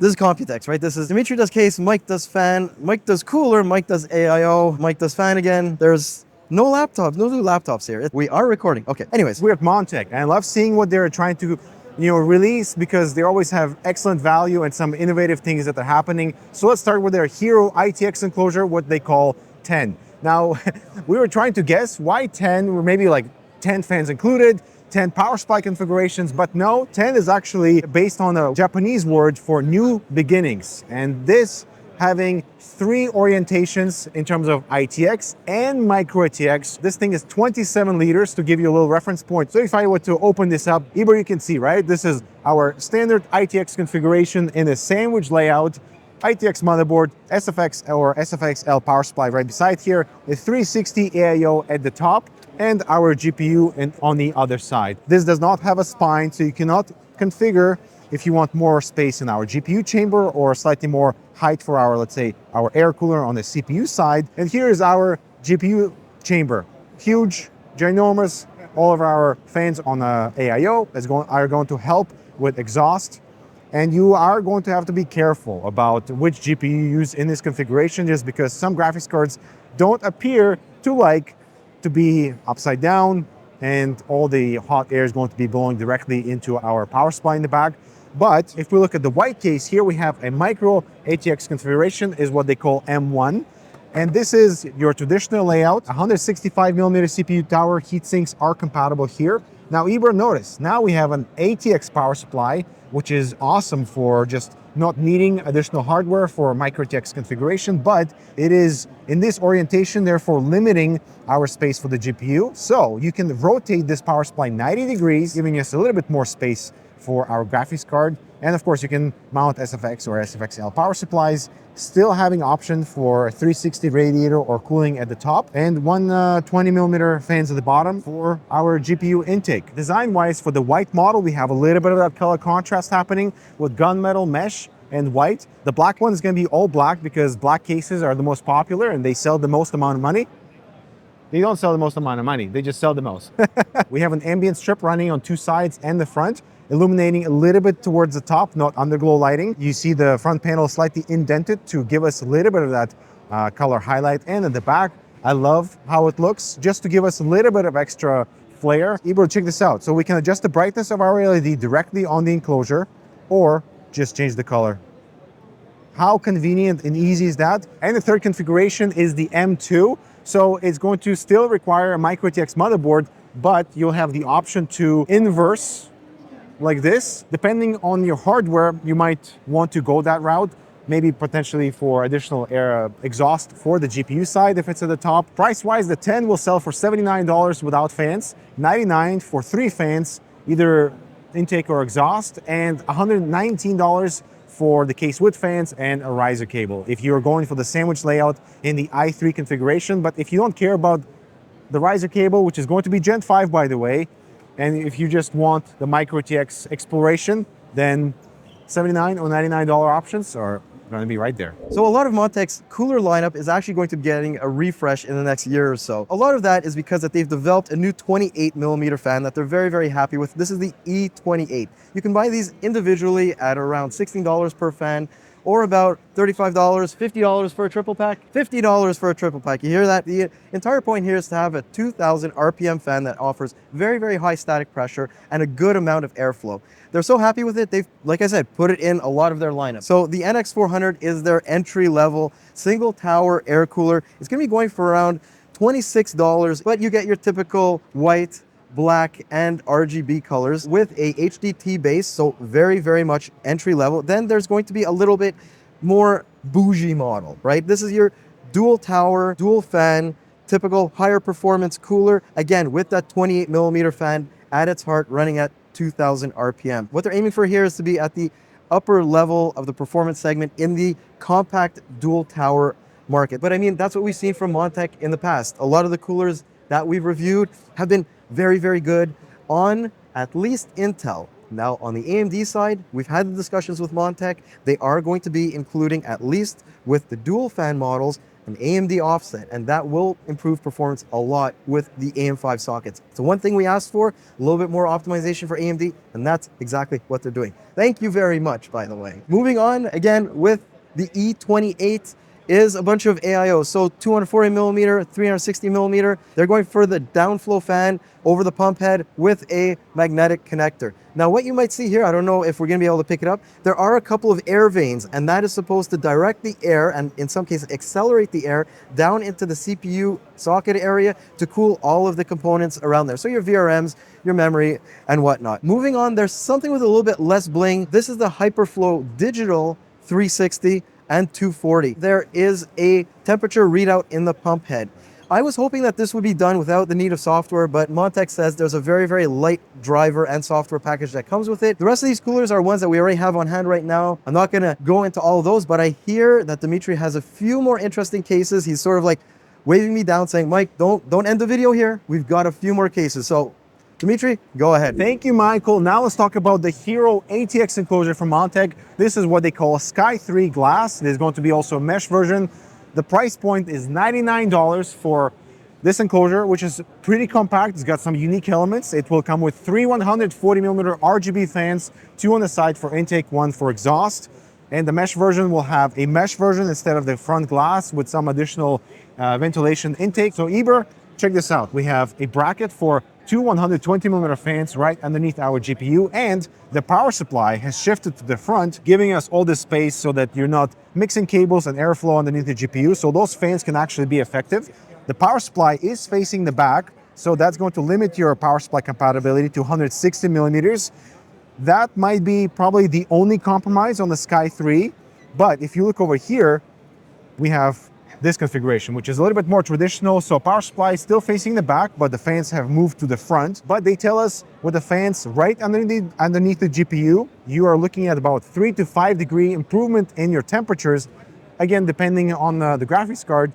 This is Computex, right? This is Dmitry does case, Mike does fan, Mike does cooler, Mike does AIO, Mike does fan again. There's no laptops, no new laptops here. We are recording. Okay, anyways. We're at Montech, and I love seeing what they're trying to release, because they always have excellent value and some innovative things that are happening. So let's start with their hero ATX enclosure, what they call 10. Now, we were trying to guess why 10, or maybe like 10 fans included, 10 power supply configurations, but no, 10 is actually based on a Japanese word for new beginnings. And this having 3 orientations in terms of ITX and micro ATX. This thing is 27 liters to give you a little reference point. So if I were to open this up, Ibor, you can see, right? This is our standard ITX configuration in a sandwich layout. ITX motherboard, SFX or SFXL power supply right beside here, a 360 AIO at the top, and our GPU on the other side. This does not have a spine, so you cannot configure if you want more space in our GPU chamber or slightly more height for our, let's say, our air cooler on the CPU side. And here is our GPU chamber. Huge, ginormous. All of our fans on AIO are going to help with exhaust. And you are going to have to be careful about which GPU you use in this configuration, just because some graphics cards don't appear to like to be upside down, and all the hot air is going to be blowing directly into our power supply in the back. But if we look at the white case, here we have a micro ATX configuration, is what they call M1. And this is your traditional layout. 165mm CPU tower heatsinks are compatible here. Now, Ibor, notice, now we have an ATX power supply, which is awesome for just not needing additional hardware for micro ATX configuration, but it is in this orientation, therefore limiting our space for the GPU. So you can rotate this power supply 90 degrees, giving us a little bit more space for our graphics card. And of course, you can mount SFX or SFXL power supplies, still having option for a 360 radiator or cooling at the top, and one 20mm fans at the bottom for our GPU intake. Design-wise, for the white model, we have a little bit of that color contrast happening with gunmetal mesh and white. The black one is going to be all black because black cases are the most popular and they sell the most amount of money. They don't sell the most amount of money, they just sell the most. We have an ambient strip running on 2 sides and the front, illuminating a little bit towards the top, not underglow lighting. You see the front panel slightly indented to give us a little bit of that color highlight. And at the back, I love how it looks, just to give us a little bit of extra flair. Ibor, check this out. So we can adjust the brightness of our LED directly on the enclosure, or just change the color. How convenient and easy is that? And the third configuration is the M2. So it's going to still require a micro ATX motherboard, but you'll have the option to inverse like this. Depending on your hardware, you might want to go that route, maybe potentially for additional air exhaust for the GPU side if it's at the top. Price-wise, the 10 will sell for $79 without fans, $99 for 3 fans, either intake or exhaust, and $119 for the case with fans and a riser cable, if you're going for the sandwich layout in the i3 configuration. But if you don't care about the riser cable, which is going to be Gen 5, by the way, and if you just want the micro ATX exploration, then $79 or $99 options are going to be right there. So a lot of Montech's cooler lineup is actually going to be getting a refresh in the next year or so. A lot of that is because that they've developed a new 28mm fan that they're very, very happy with. This is the E28. You can buy these individually at around $16 per fan, or about $35, $50 for a triple pack. $50 for a triple pack. You hear that? The entire point here is to have a 2000 RPM fan that offers very, very high static pressure and a good amount of airflow. They're so happy with it, they've, like I said, put it in a lot of their lineup. So the NX400 is their entry-level single tower air cooler. It's gonna be going for around $26, but you get your typical white, black, and RGB colors with a HDT base, so very, very much entry level. Then there's going to be a little bit more bougie model, right? This is your dual tower, dual fan, typical higher performance cooler, again, with that 28mm fan at its heart, running at 2000 RPM. What they're aiming for here is to be at the upper level of the performance segment in the compact dual tower market. But I mean, that's what we've seen from Montech in the past. A lot of the coolers that we've reviewed have been very, very good on at least Intel. Now on the AMD side, we've had the discussions with Montech. They are going to be including, at least with the dual fan models, an AMD offset, and that will improve performance a lot with the AM5 sockets. So one thing we asked for, a little bit more optimization for AMD, and that's exactly what they're doing. Thank you very much, by the way. Moving on, again, with the E28 is a bunch of AIOs. So 240 millimeter, 360 millimeter. They're going for the downflow fan over the pump head with a magnetic connector. Now what you might see here, I don't know if we're gonna be able to pick it up, there are a couple of air vanes, and that is supposed to direct the air, and in some cases accelerate the air down into the CPU socket area to cool all of the components around there. So your VRMs, your memory, and whatnot. Moving on, there's something with a little bit less bling. This is the Hyperflow Digital 360 and 240. There is a temperature readout in the pump head. I was hoping that this would be done without the need of software, but Montech says there's a very, very light driver and software package that comes with it. The rest of these coolers are ones that we already have on hand right now. I'm not gonna go into all of those, but I hear that Dmitry has a few more interesting cases. He's sort of like waving me down saying, Mike, don't end the video here. We've got a few more cases. So Dmitry, go ahead. Thank you, Michael. Now let's talk about the Hero ATX enclosure from Montech. This is what they call a Sky 3 glass. There's going to be also a mesh version. The price point is $99 for this enclosure, which is pretty compact. It's got some unique elements. It will come with 3 140 millimeter RGB fans, 2 on the side for intake, 1 for exhaust. And the mesh version will have a mesh version instead of the front glass with some additional ventilation intake. So Eber, check this out. We have a bracket for 2 120 millimeter fans right underneath our GPU, and the power supply has shifted to the front, giving us all this space so that you're not mixing cables and airflow underneath the GPU, so those fans can actually be effective. The power supply is facing the back, so that's going to limit your power supply compatibility to 160 millimeters. That might be probably the only compromise on the Sky 3, but if you look over here, we have this configuration, which is a little bit more traditional. So power supply is still facing the back, but the fans have moved to the front. But they tell us with the fans right underneath the GPU, you are looking at about 3 to 5 degree improvement in your temperatures, again, depending on the graphics card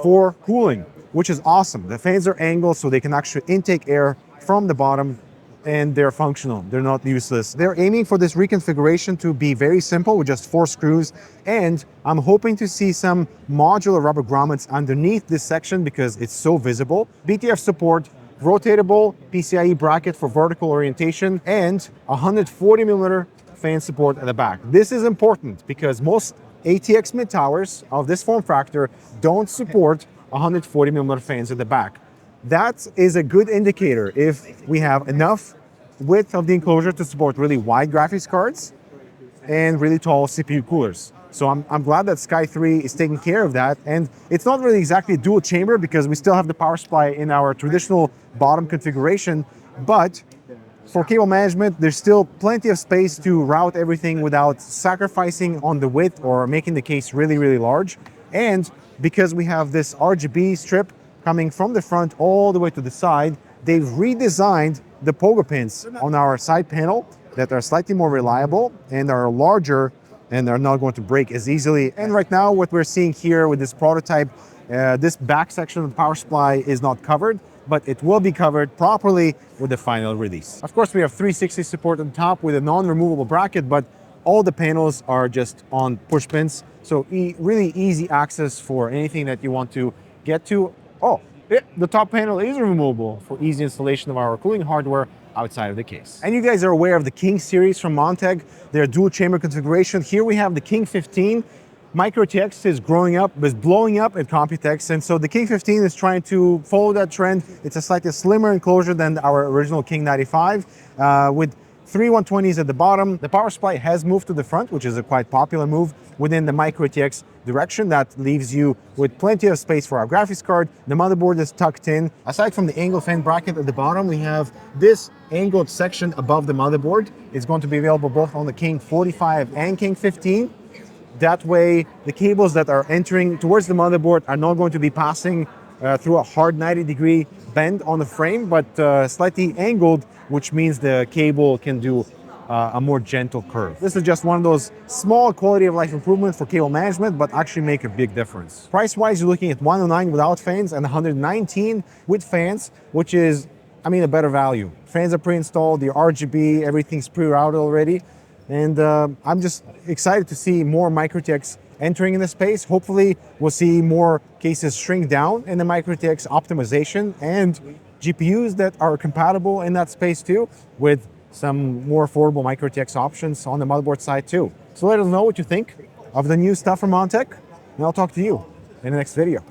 for cooling, which is awesome. The fans are angled so they can actually intake air from the bottom, and they're functional. They're not useless. They're aiming for this reconfiguration to be very simple with just 4 screws. And I'm hoping to see some modular rubber grommets underneath this section because it's so visible. BTF support, rotatable PCIe bracket for vertical orientation, and 140 millimeter fan support at the back. This is important because most ATX mid towers of this form factor don't support 140 millimeter fans at the back. That is a good indicator if we have enough width of the enclosure to support really wide graphics cards and really tall CPU coolers. So I'm glad that Sky 3 is taking care of that. And it's not really exactly a dual chamber because we still have the power supply in our traditional bottom configuration, but for cable management, there's still plenty of space to route everything without sacrificing on the width or making the case really, really large. And because we have this RGB strip coming from the front all the way to the side, they've redesigned the pogo pins on our side panel that are slightly more reliable and are larger and are not going to break as easily. And right now, what we're seeing here with this prototype, this back section of the power supply is not covered, but it will be covered properly with the final release. Of course, we have 360 support on top with a non-removable bracket, but all the panels are just on push pins. So really easy access for anything that you want to get to. Oh, the top panel is removable for easy installation of our cooling hardware outside of the case. And you guys are aware of the King series from Montech, their dual chamber configuration. Here we have the King 15. microATX is blowing up at Computex, and so the King 15 is trying to follow that trend. It's a slightly slimmer enclosure than our original King 95, with 3 120s at the bottom. The power supply has moved to the front, which is a quite popular move within the microATX direction. That leaves you with plenty of space for our graphics card. The motherboard is tucked in. Aside from the angled fan bracket at the bottom, we have this angled section above the motherboard. It's going to be available both on the King 45 and King 15. That way, the cables that are entering towards the motherboard are not going to be passing through a hard 90-degree bend on the frame, but slightly angled, which means the cable can do a more gentle curve. This is just one of those small quality of life improvements for cable management, but actually make a big difference. Price-wise, you're looking at 109 without fans and 119 with fans, which is, I mean, a better value. Fans are pre-installed, the RGB, everything's pre-routed already. And I'm just excited to see more microATX entering in the space. Hopefully, we'll see more cases shrink down in the micro-ATX optimization and GPUs that are compatible in that space too, with some more affordable micro-ATX options on the motherboard side too. So let us know what you think of the new stuff from Montech, and I'll talk to you in the next video.